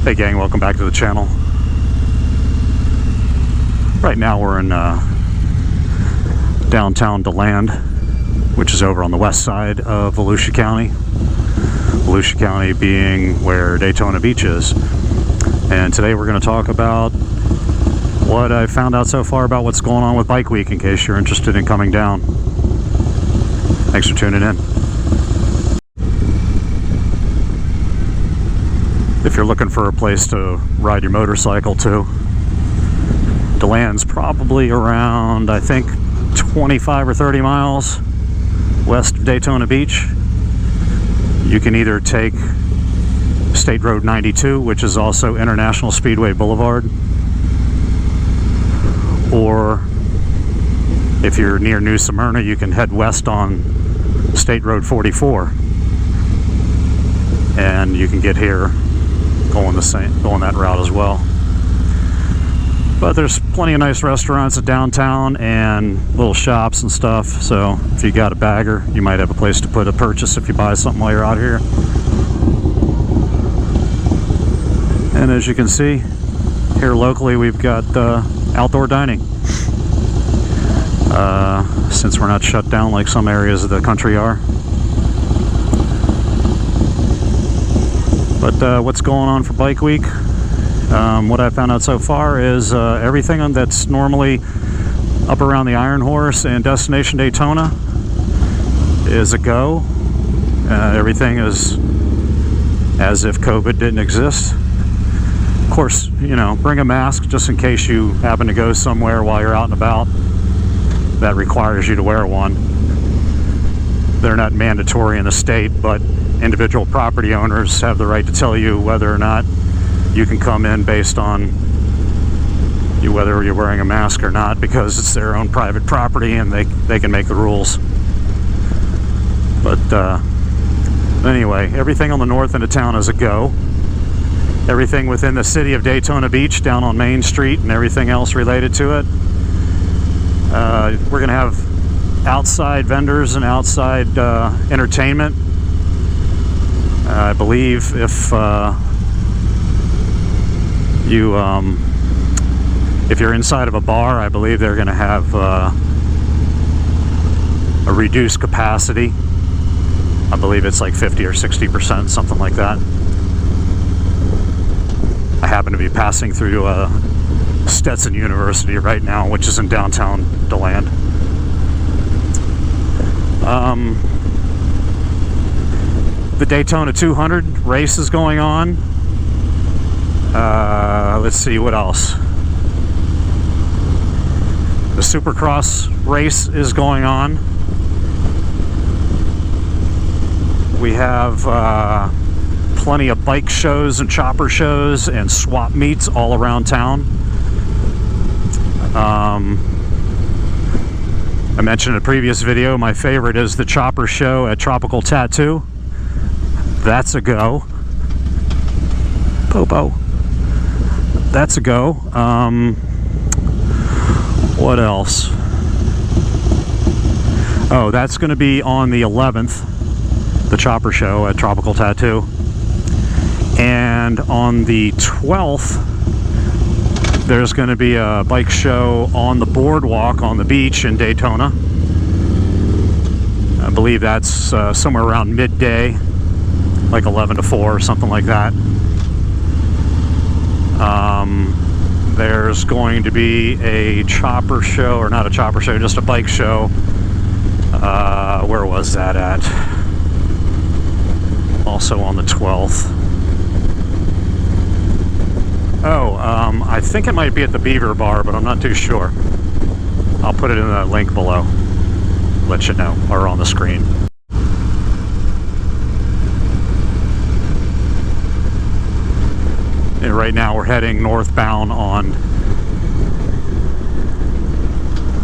Hey gang, welcome back to the channel. Right now we're in downtown DeLand, which is over on the west side of Volusia County. Volusia County being where Daytona Beach is. And today we're going to talk about what I found out so far about what's going on with Bike Week, in case you're interested in coming down. Thanks for tuning in. If you're looking for a place to ride your motorcycle to, DeLand's probably around, I think, 25 or 30 miles west of Daytona Beach. You can either take State Road 92, which is also International Speedway Boulevard, or if you're near New Smyrna, you can head west on State Road 44, and you can get here going that route as well. But there's plenty of nice restaurants at downtown and little shops and stuff, so if you got a bagger, you might have a place to put a purchase if you buy something while you're out here. And as you can see, here locally we've got outdoor dining. Since we're not shut down like some areas of the country are. But what's going on for Bike Week? What I found out so far is everything that's normally up around the Iron Horse and Destination Daytona is a go. Everything is as if COVID didn't exist. Of course, you know, bring a mask just in case you happen to go somewhere while you're out and about that requires you to wear one. They're not mandatory in the state, but individual property owners have the right to tell you whether or not you can come in based on whether you're wearing a mask or not, because it's their own private property and they can make the rules. But anyway, everything on the north end of town is a go. Everything within the city of Daytona Beach down on Main Street and everything else related to it. We're going to have outside vendors and outside entertainment. I believe if you're inside of a bar, I believe they're going to have a reduced capacity. I believe it's like 50 or 60%, something like that. I happen to be passing through Stetson University right now, which is in downtown DeLand. The Daytona 200 race is going on. Let's see what else. The Supercross race is going on. We have plenty of bike shows and chopper shows and swap meets all around town. I mentioned in a previous video, my favorite is the chopper show at Tropical Tattoo. That's a go. Popo. That's a go. What else? Oh, that's going to be on the 11th, the chopper show at Tropical Tattoo. And on the 12th, there's going to be a bike show on the boardwalk on the beach in Daytona. I believe that's somewhere around midday, like 11 to 4 or something like that. There's going to be a chopper show, or not a chopper show, just a bike show. Where was that at? Also on the 12th. Oh, I think it might be at the Beaver Bar, but I'm not too sure. I'll put it in the link below. Let you know, or on the screen. And right now we're heading northbound on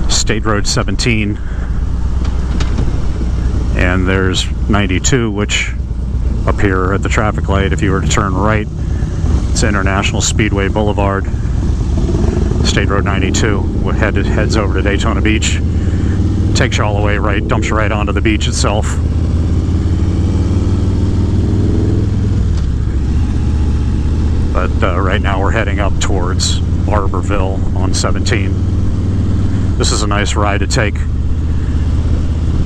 State Road 17. And there's 92, which up here at the traffic light, if you were to turn right, it's International Speedway Boulevard. State Road 92 heads over to Daytona Beach. Takes you all the way right, dumps you right onto the beach itself. But right now we're heading up towards Barberville on 17. This is a nice ride to take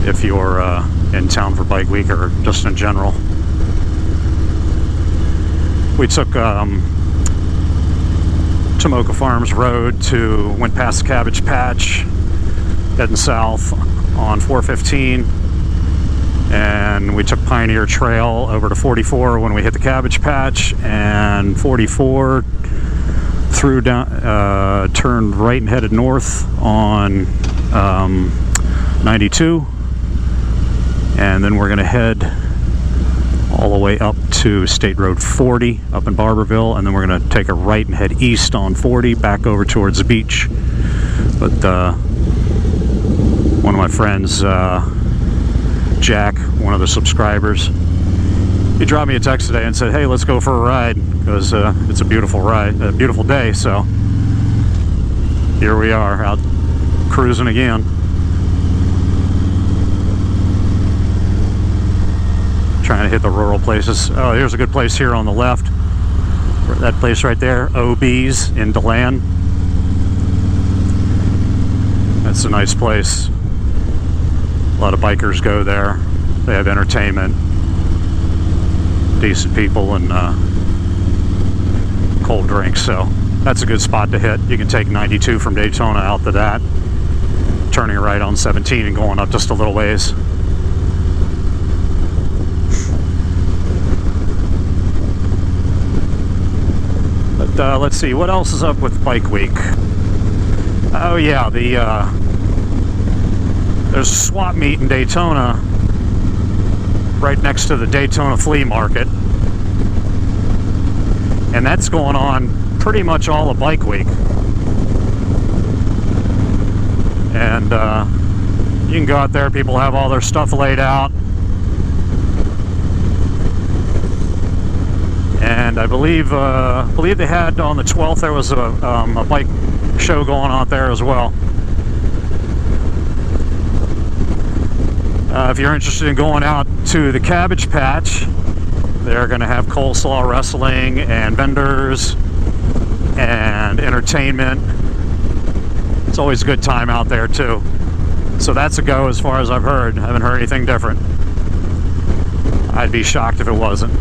if you're in town for Bike Week or just in general. We took Tomoka Farms Road went past the Cabbage Patch, heading south on 415, and we took Pioneer Trail over to 44 when we hit the Cabbage Patch, and 44 through down, turned right and headed north on 92, and then we're going to head all the way up to State Road 40 up in Barberville, and then we're going to take a right and head east on 40 back over towards the beach. But one of my friends, Jack, one of the subscribers, he dropped me a text today and said, hey, let's go for a ride, because it's a beautiful ride, a beautiful day. So here we are out cruising again. Trying to hit the rural places. Oh, here's a good place here on the left. That place right there, OB's in DeLand. That's a nice place. A lot of bikers go there. They have entertainment, decent people, and cold drinks. So that's a good spot to hit. You can take 92 from Daytona out to that, turning right on 17 and going up just a little ways. But let's see, what else is up with Bike Week? Oh yeah, there's a swap meet in Daytona right next to the Daytona flea market, and that's going on pretty much all of Bike Week. And you can go out there, people have all their stuff laid out, and I believe they had on the 12th there was a bike show going on out there as well. If you're interested in going out to the Cabbage Patch, they're going to have coleslaw wrestling and vendors and entertainment. It's always a good time out there too. So that's a go as far as I've heard. I haven't heard anything different. I'd be shocked if it wasn't.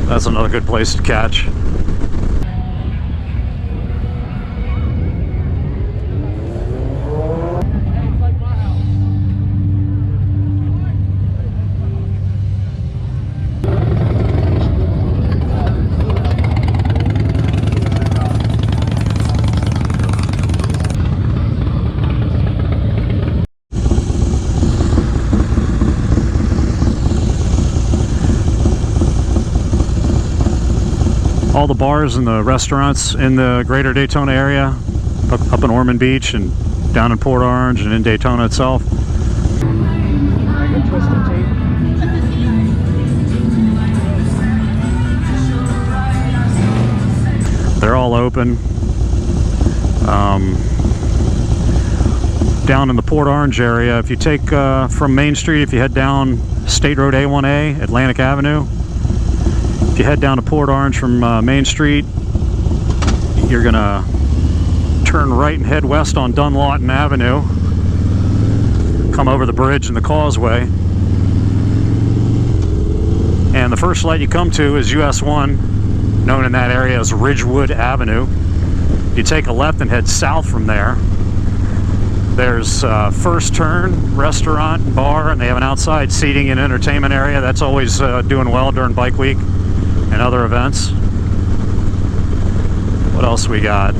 That's another good place to catch. All the bars and the restaurants in the greater Daytona area, up in Ormond Beach and down in Port Orange and in Daytona itself. They're all open. Down in the Port Orange area, if you take from Main Street, if you head down State Road A1A, Atlantic Avenue, if you head down to Port Orange from Main Street, you're gonna turn right and head west on Dunlawton Avenue, come over the bridge and the causeway, and the first light you come to is US 1, known in that area as Ridgewood Avenue. You take a left and head south from there. There's First Turn Restaurant and Bar, and they have an outside seating and entertainment area. That's always doing well during Bike Week and other events. What else we got?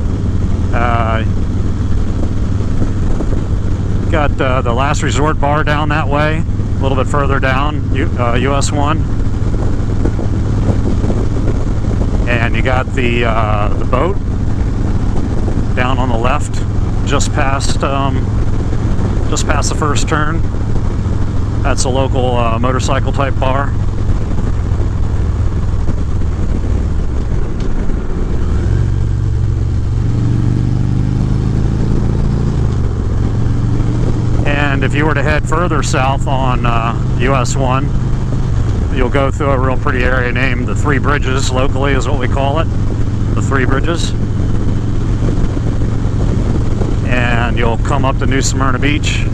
Got the Last Resort Bar down that way, a little bit further down, US 1. And you got the boat down on the left, just past the First Turn. That's a local motorcycle type bar. And if you were to head further south on US 1, You'll go through a real pretty area named the Three Bridges, locally is what we call it, the Three Bridges. And you'll come up to New Smyrna Beach.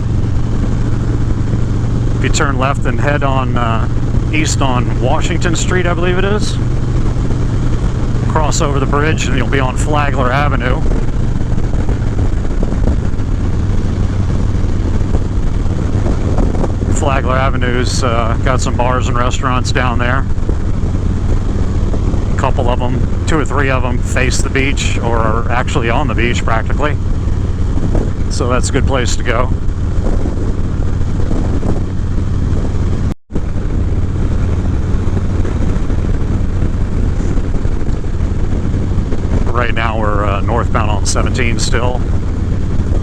If you turn left and head on east on Washington Street, I believe it is, cross over the bridge and you'll be on Flagler Avenue. Flagler Avenue's got some bars and restaurants down there. A couple of them, 2 or 3 of them, face the beach or are actually on the beach practically. So that's a good place to go. Right now we're northbound on 17 still,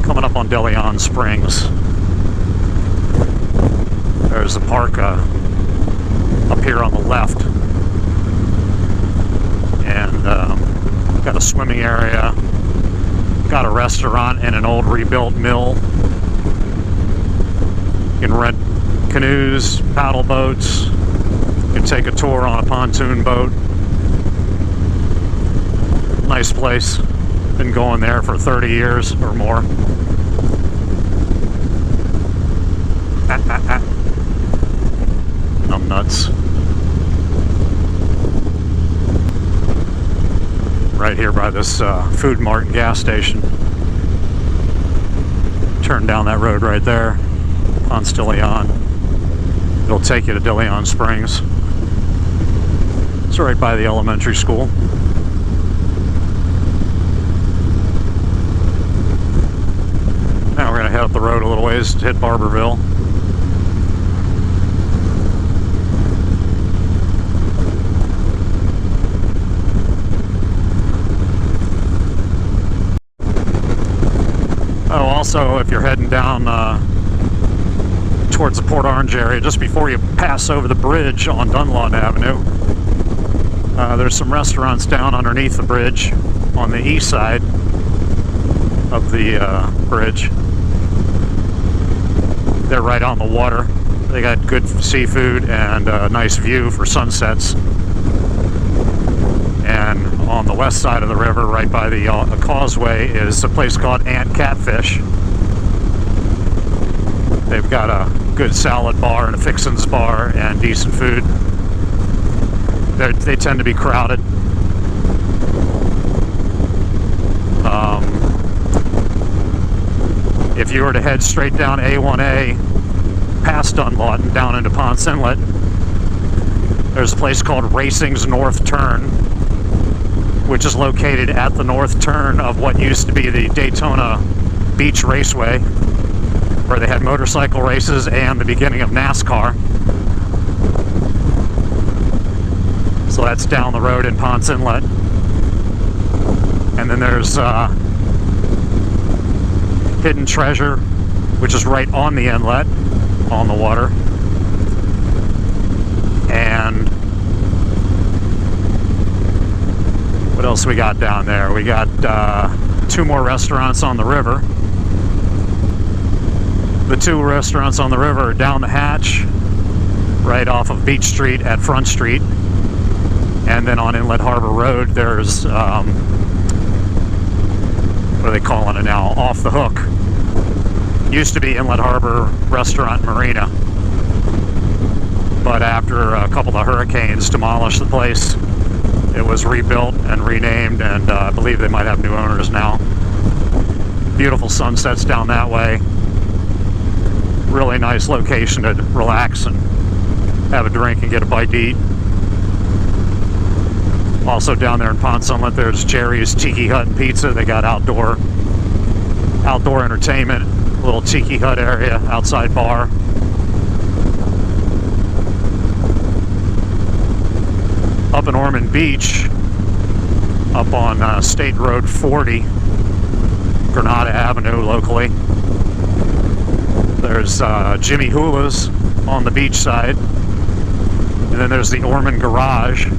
coming up on De Leon Springs. There's a park up here on the left, and got a swimming area, got a restaurant and an old rebuilt mill. You can rent canoes, paddle boats, you can take a tour on a pontoon boat. Nice place, been going there for 30 years or more. I'm nuts. Right here by this Food Mart and gas station. Turn down that road right there, Ponce de Leon. It'll take you to De Leon Springs. It's right by the elementary school. Now we're going to head up the road a little ways to hit Barberville. Oh, also, if you're heading down towards the Port Orange area, just before you pass over the bridge on Dunlawton Avenue, there's some restaurants down underneath the bridge on the east side of the bridge. They're right on the water. They got good seafood and a nice view for sunsets. And on the west side of the river, right by the causeway, is a place called Aunt Catfish. They've got a good salad bar and a fixins bar and decent food. They tend to be crowded. If you were to head straight down A1A past Dunlawton down into Ponce Inlet, there's a place called Racing's North Turn, which is located at the north turn of what used to be the Daytona Beach Raceway, where they had motorcycle races and the beginning of NASCAR. So that's down the road in Ponce Inlet. And then there's Hidden Treasure, which is right on the inlet, on the water. And what else we got down there? We got 2 more restaurants on the river. The 2 restaurants on the river are down the hatch, right off of Beach Street at Front Street. And then on Inlet Harbor Road, there's, what are they calling it now? Off the Hook. Used to be Inlet Harbor Restaurant Marina. But after a couple of hurricanes demolished the place, it was rebuilt and renamed, and I believe they might have new owners now. Beautiful sunsets down that way. Really nice location to relax and have a drink and get a bite to eat. Also down there in Ponce Inlet, there's Jerry's Tiki Hut and Pizza. They got outdoor entertainment, a little Tiki Hut area, outside bar. Up in Ormond Beach, up on State Road 40, Granada Avenue locally, there's Jimmy Hula's on the beach side, and then there's the Ormond Garage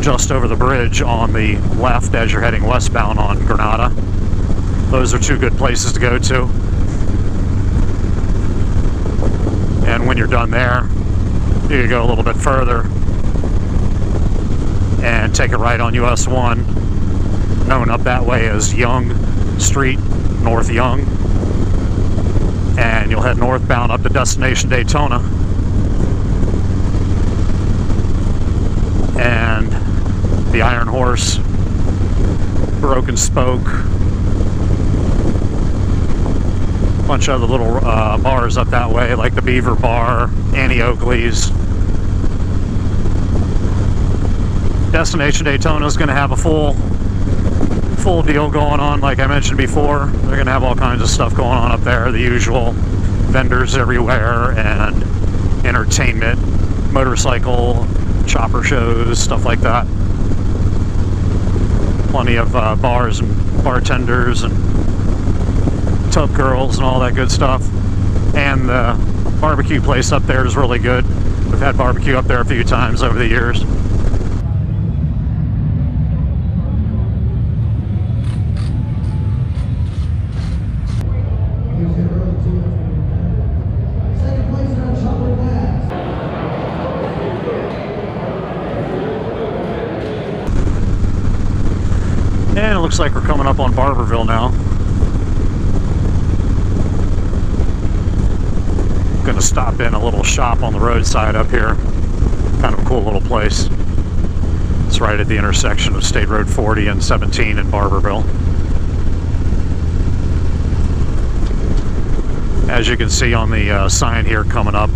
just over the bridge on the left as you're heading westbound on Granada. Those are 2 good places to go to. And when you're done there, You could go a little bit further and take a right on US 1, known up that way as Young Street, North Young, and you'll head northbound up to destination Daytona, and the Iron Horse, Broken Spoke, a bunch of other little bars up that way, like the Beaver Bar, Annie Oakley's. Destination Daytona is going to have a full deal going on, like I mentioned before. They're going to have all kinds of stuff going on up there, the usual vendors everywhere, and entertainment, motorcycle, chopper shows, stuff like that. Plenty of bars and bartenders and tub girls and all that good stuff. And the barbecue place up there is really good. We've had barbecue up there a few times over the years. And it looks like we're coming up on Barberville now. Gonna stop in a little shop on the roadside up here. Kind of a cool little place. It's right at the intersection of State Road 40 and 17 in Barberville. As you can see on the sign here coming up,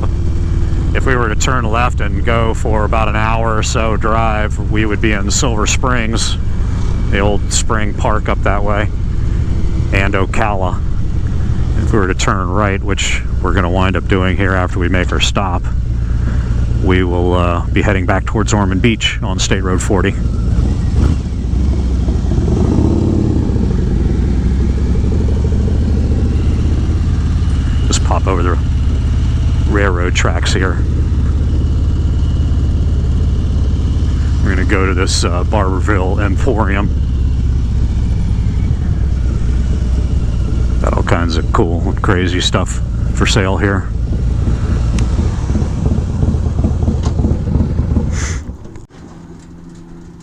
if we were to turn left and go for about an hour or so drive, we would be in Silver Springs, the old spring park up that way, and Ocala. If we were to turn right, which we're going to wind up doing here after we make our stop, we will be heading back towards Ormond Beach on State Road 40. Just pop over the railroad tracks here. We're going to go to this Barberville Emporium. Got all kinds of cool and crazy stuff for sale here.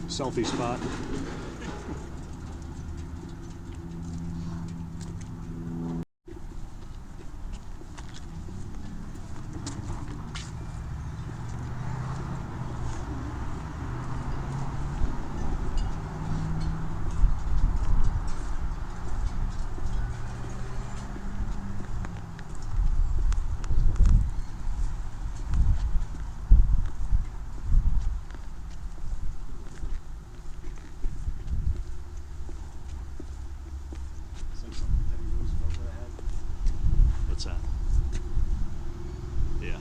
Selfie spot. What's that? Yeah.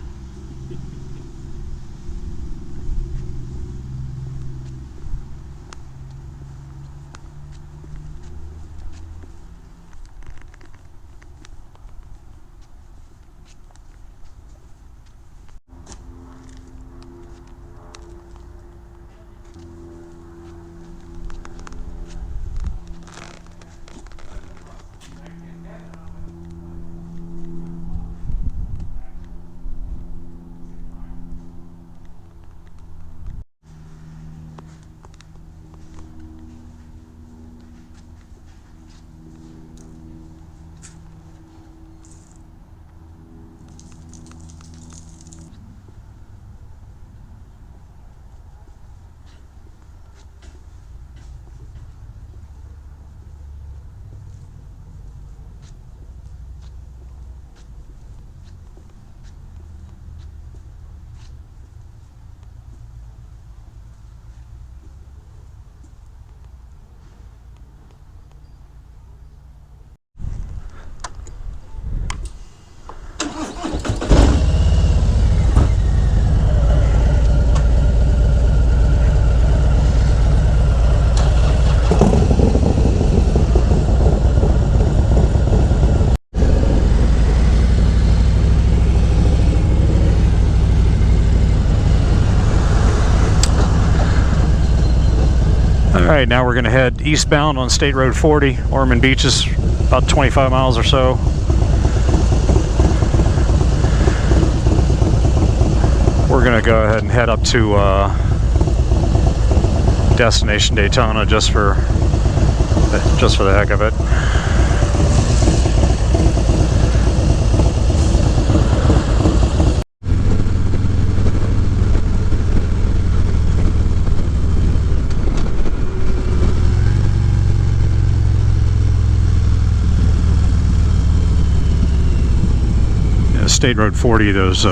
Alright, now we're going to head eastbound on State Road 40. Ormond Beach is about 25 miles or so. We're We're gonna go ahead and head up to Destination Daytona just for the heck of it. State Road 40, those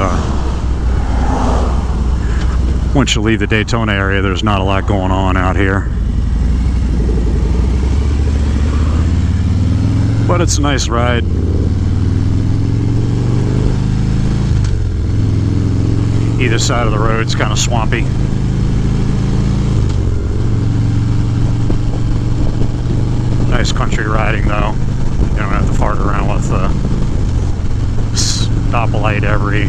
once you leave the Daytona area, there's not a lot going on out here, but it's a nice ride. Either side of the road's kind of swampy. Nice country riding though. You don't have to fart around with stop a light every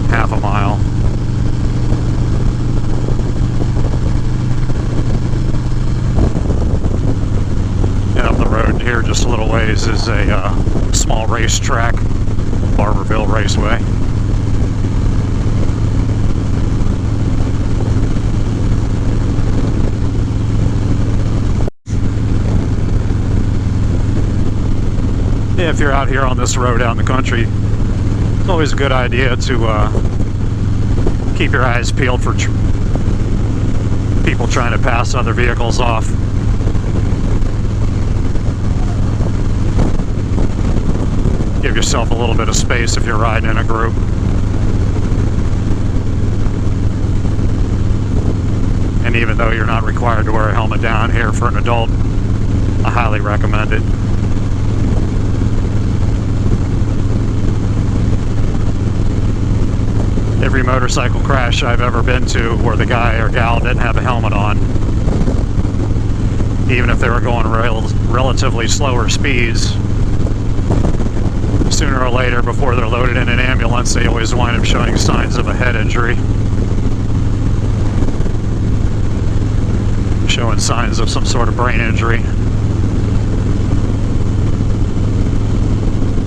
half a mile. And up the road here just a little ways is a small racetrack, Barberville Raceway. If you're out here on this road out in the country, it's always a good idea to keep your eyes peeled for people trying to pass other vehicles off. Give yourself a little bit of space if you're riding in a group. And even though you're not required to wear a helmet down here for an adult, I highly recommend it. Every motorcycle crash I've ever been to where the guy or gal didn't have a helmet on, even if they were going relatively slower speeds, sooner or later before they're loaded in an ambulance, they always wind up showing signs of a head injury, showing signs of some sort of brain injury.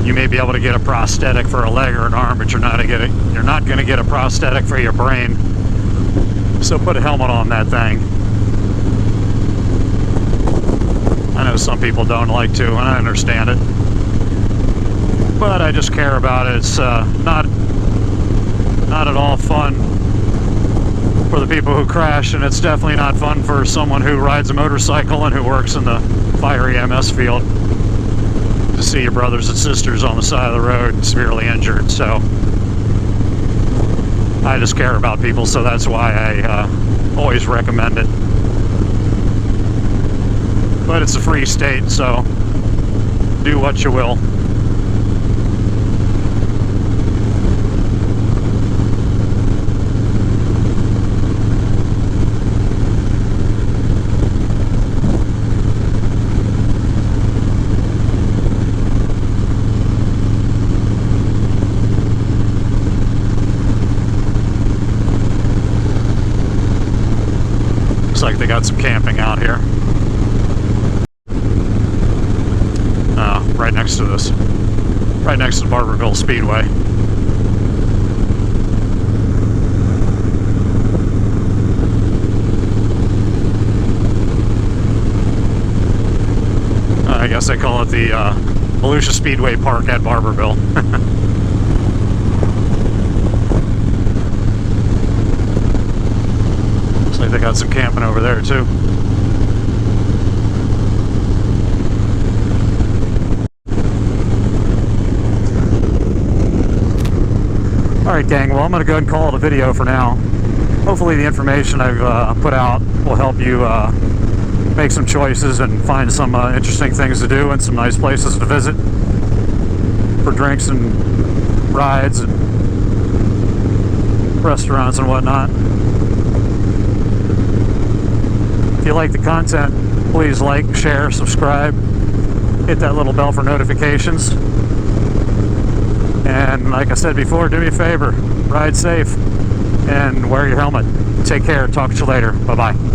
You may be able to get a prosthetic for a leg or an arm, but you're not going to get a prosthetic for your brain. So put a helmet on that thing. I know some people don't like to, and I understand it. But I just care about it. It's not at all fun for the people who crash, and it's definitely not fun for someone who rides a motorcycle and who works in the fire EMS field to see your brothers and sisters on the side of the road severely injured. So I just care about people, so that's why I always recommend it. But it's a free state, so do what you will. Like they got some camping out here. Right next to this. Right next to Barberville Speedway. I guess they call it the Volusia Speedway Park at Barberville. They got some camping over there too. Alright gang, well I'm going to go ahead and call it a video for now. Hopefully the information I've put out will help you make some choices and find some interesting things to do and some nice places to visit for drinks and rides and restaurants and whatnot. If you like the content, please like, share, subscribe, hit that little bell for notifications. And like I said before, do me a favor, ride safe and wear your helmet. Take care, talk to you later. Bye-bye.